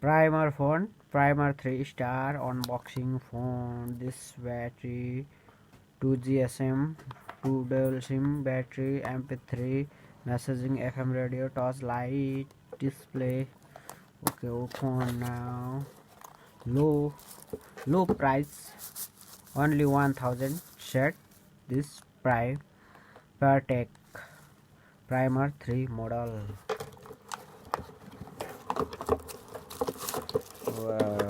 Primer phone, primer 3 star. Unboxing phone. This battery 2 GSM, 2 dual SIM battery, MP3 messaging, FM radio, touch light, display. Okay, open now. low Low price, only 1000 set. This pearlTech primer 3 model. Wow.